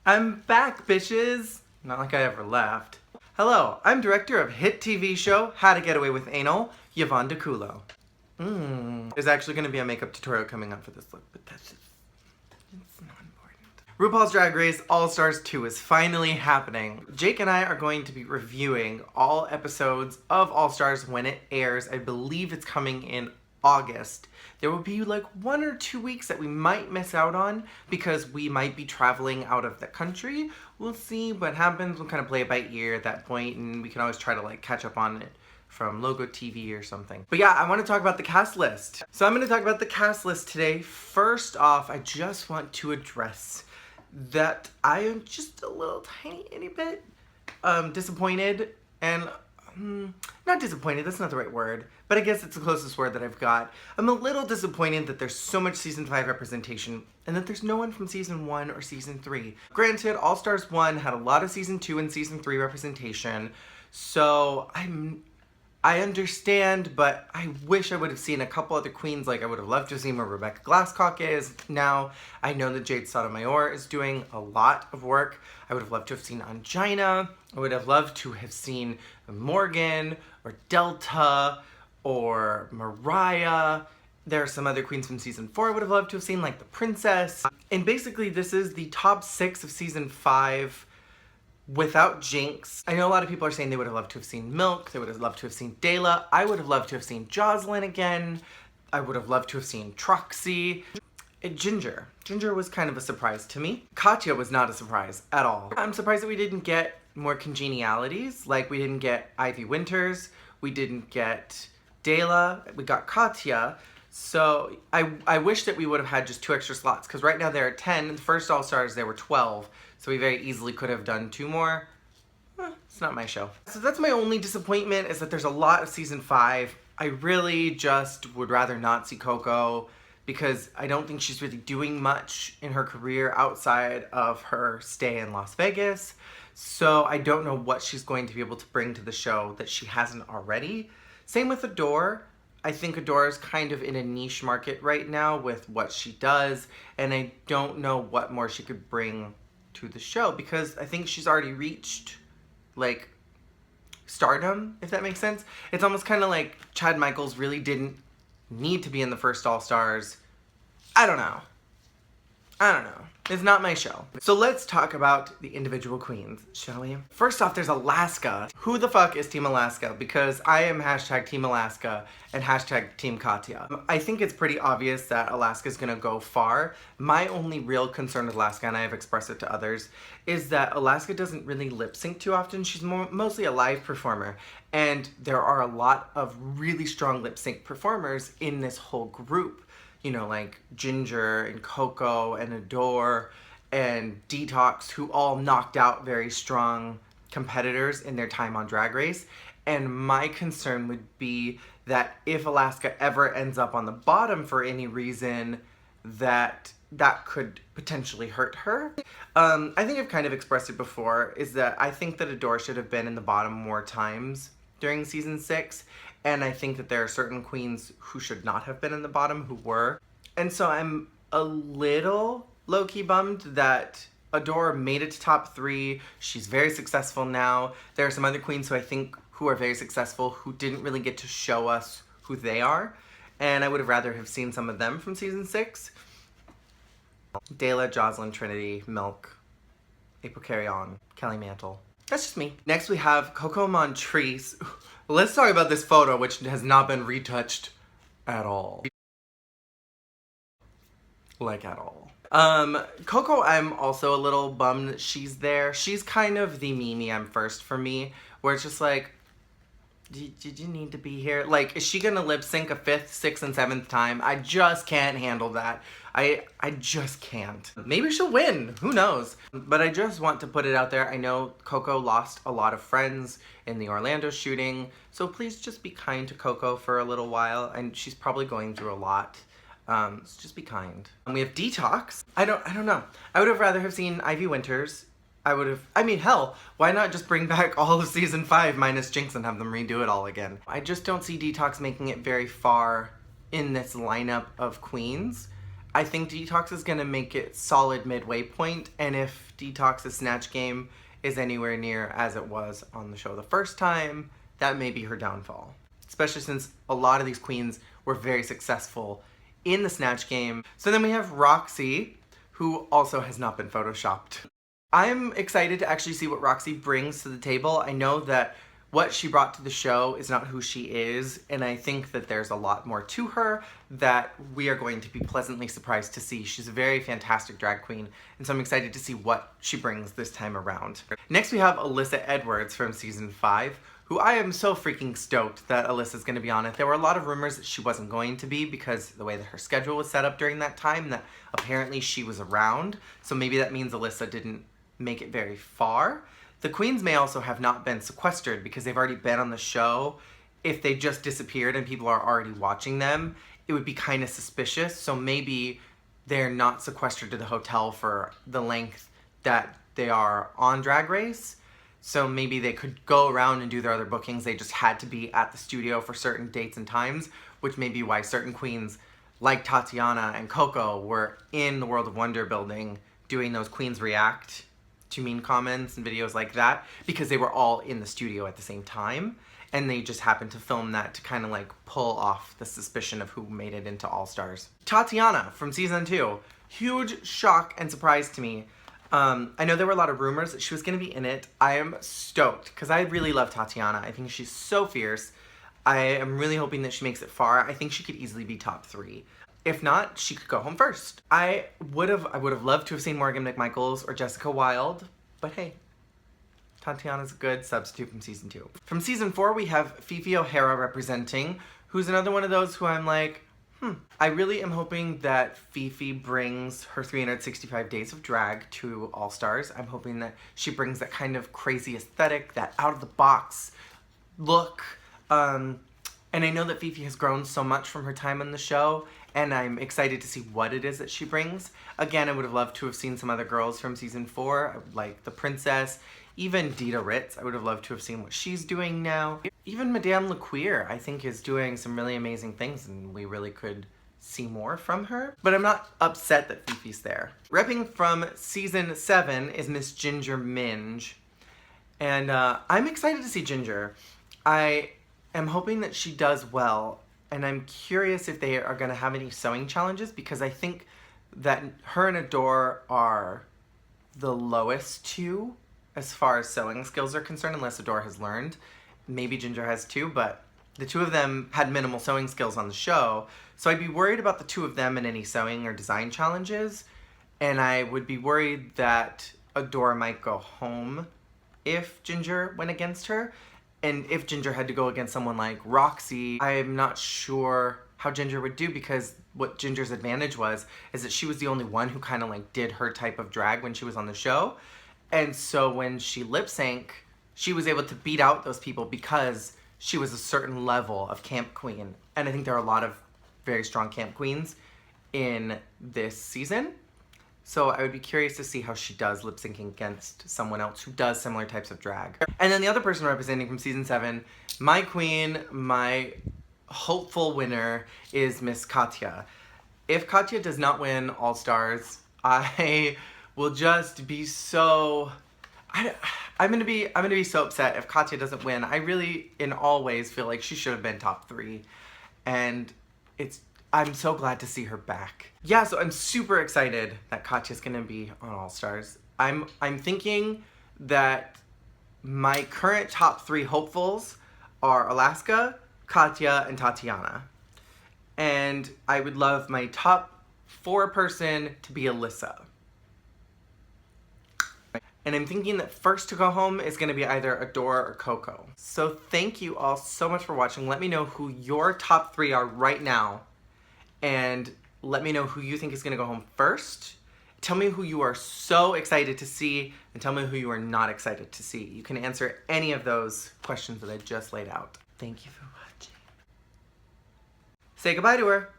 I'm back, bitches! Not like I ever left. Hello, I'm director of hit TV show How to Get Away with Anal, Yvonne DeCulo. There's actually going to be a makeup tutorial coming up for this look, but that's just... it's not important. RuPaul's Drag Race All-Stars 2 is finally happening. Jake and I are going to be reviewing all episodes of All-Stars when it airs. I believe it's coming in August. There will be like 1 or 2 weeks that we might miss out on because we might be traveling out of the country. We'll see what happens. We'll kind of play it by ear at that point, and we can always try to like catch up on it from Logo TV or something. But yeah, I want to talk about the cast list. So I'm going to talk about the cast list today. First off, I just want to address that I am just a little tiny bit disappointed, and not disappointed, that's not the right word, but I guess it's the closest word that I've got. I'm a little disappointed that there's so much season 5 representation and that there's no one from season 1 or season 3. Granted, All-Stars 1 had a lot of season 2 and season 3 representation, so I understand, but I wish I would have seen a couple other queens. Like, I would have loved to have seen where Rebecca Glasscock is now. I know that Jade Sotomayor is doing a lot of work. I would have loved to have seen Angina. I would have loved to have seen Morgan or Delta or Mariah. There are some other queens from season 4 I would have loved to have seen, like the Princess. And basically, this is the top 6 of season 5. Without Jinx. I know a lot of people are saying they would have loved to have seen Milk, they would have loved to have seen Dayla, I would have loved to have seen Jocelyn again, I would have loved to have seen Troxy. Ginger. Ginger was kind of a surprise to me. Katya was not a surprise at all. I'm surprised that we didn't get more congenialities, like we didn't get Ivy Winters, we didn't get Dayla, we got Katya. So I wish that we would have had just 2 extra slots, because right now there are 10. In the first All-Stars there were 12, so we very easily could have done 2 more. It's not my show. So that's my only disappointment, is that there's a lot of season 5. I really just would rather not see Coco, because I don't think she's really doing much in her career outside of her stay in Las Vegas. So I don't know what she's going to be able to bring to the show that she hasn't already. Same with Adore. I think Adore is kind of in a niche market right now with what she does, and I don't know what more she could bring to the show, because I think she's already reached, like, stardom, if that makes sense. It's almost kind of like Chad Michaels really didn't need to be in the first All-Stars. I don't know. It's not my show. So let's talk about the individual queens, shall we? First off, there's Alaska. Who the fuck is Team Alaska? Because I am hashtag Team Alaska and hashtag Team Katya. I think it's pretty obvious that Alaska's gonna go far. My only real concern with Alaska, and I have expressed it to others, is that Alaska doesn't really lip sync too often. She's mostly a live performer. And there are a lot of really strong lip sync performers in this whole group. You know, like Ginger and Coco and Adore and Detox, who all knocked out very strong competitors in their time on Drag Race. And my concern would be that if Alaska ever ends up on the bottom for any reason, that could potentially hurt her. I think I've kind of expressed it before, is that I think that Adore should have been in the bottom more times during season 6. And I think that there are certain queens who should not have been in the bottom who were. And so I'm a little low-key bummed that Adore made it to top 3. She's very successful now. There are some other queens who I think who are very successful who didn't really get to show us who they are. And I would have rather have seen some of them from season 6. Dayla, Jocelyn, Trinity, Milk, April Carry-On, Kelly Mantle. That's just me. Next we have Coco Montrese. Let's talk about this photo, which has not been retouched at all. Like, at all. Coco, I'm also a little bummed that she's there. She's kind of the Mimi I'm first for me, where it's just like, did you need to be here? Like, is she gonna lip sync a 5th, 6th, and 7th time? I just can't handle that. I just can't. Maybe she'll win, who knows? But I just want to put it out there. I know Coco lost a lot of friends in the Orlando shooting, so please just be kind to Coco for a little while, and she's probably going through a lot. So just be kind. And we have Detox. I don't know. I would have rather have seen Ivy Winters. I mean, hell, why not just bring back all of season 5 minus Jinx and have them redo it all again? I just don't see Detox making it very far in this lineup of queens. I think Detox is gonna make it solid midway point, and if Detox's snatch game is anywhere near as it was on the show the first time, that may be her downfall. Especially since a lot of these queens were very successful in the snatch game. So then we have Roxy, who also has not been photoshopped. I'm excited to actually see what Roxy brings to the table. I know that what she brought to the show is not who she is, and I think that there's a lot more to her that we are going to be pleasantly surprised to see. She's a very fantastic drag queen, and so I'm excited to see what she brings this time around. Next we have Alyssa Edwards from season 5, who I am so freaking stoked that Alyssa's going to be on it. There were a lot of rumors that she wasn't going to be because the way that her schedule was set up during that time, that apparently she was around, so maybe that means Alyssa didn't make it very far. The queens may also have not been sequestered because they've already been on the show. If they just disappeared and people are already watching them, it would be kind of suspicious. So maybe they're not sequestered to the hotel for the length that they are on Drag Race. So maybe they could go around and do their other bookings. They just had to be at the studio for certain dates and times, which may be why certain queens like Tatiana and Coco were in the World of Wonder building doing those Queens React to mean comments and videos like that, because they were all in the studio at the same time, and they just happened to film that to kind of like pull off the suspicion of who made it into All Stars. Tatiana from season 2, huge shock and surprise to me. I know there were a lot of rumors that she was going to be in it. I am stoked because I really love Tatiana. I think she's so fierce. I am really hoping that she makes it far. I think she could easily be top 3. If not, she could go home first. I would have loved to have seen Morgan McMichaels or Jessica Wilde, but hey, Tatiana's a good substitute from season 2. From season 4, we have Fifi O'Hara representing, who's another one of those who I'm like, I really am hoping that Fifi brings her 365 days of drag to All Stars. I'm hoping that she brings that kind of crazy aesthetic, that out-of-the-box look. And I know that Fifi has grown so much from her time on the show, and I'm excited to see what it is that she brings. Again, I would have loved to have seen some other girls from season 4, like the Princess, even Dita Ritz. I would have loved to have seen what she's doing now. Even Madame LaQueer, I think, is doing some really amazing things, and we really could see more from her. But I'm not upset that Fifi's there. Repping from season 7 is Miss Ginger Minge, and I'm excited to see Ginger. I am hoping that she does well, and I'm curious if they are going to have any sewing challenges, because I think that her and Adore are the lowest two as far as sewing skills are concerned, unless Adore has learned. Maybe Ginger has too, but the two of them had minimal sewing skills on the show, so I'd be worried about the two of them in any sewing or design challenges, and I would be worried that Adore might go home if Ginger went against her. And if Ginger had to go against someone like Roxy, I'm not sure how Ginger would do, because what Ginger's advantage was is that she was the only one who kind of like did her type of drag when she was on the show. And so when she lip sync, she was able to beat out those people because she was a certain level of camp queen. And I think there are a lot of very strong camp queens in this season. So I would be curious to see how she does lip syncing against someone else who does similar types of drag. And then the other person representing from season 7, my queen, my hopeful winner, is Miss Katya. If Katya does not win All Stars, I will just be so... I'm gonna be so upset if Katya doesn't win. I really, in all ways, feel like she should have been top 3. And I'm so glad to see her back. Yeah, so I'm super excited that Katya's gonna be on All Stars. I'm thinking that my current top 3 hopefuls are Alaska, Katya, and Tatiana. And I would love my top 4 person to be Alyssa. And I'm thinking that first to go home is gonna be either Adore or Coco. So thank you all so much for watching. Let me know who your top 3 are right now. And let me know who you think is going to go home first. Tell me who you are so excited to see, and tell me who you are not excited to see. You can answer any of those questions that I just laid out. Thank you for watching. Say goodbye to her.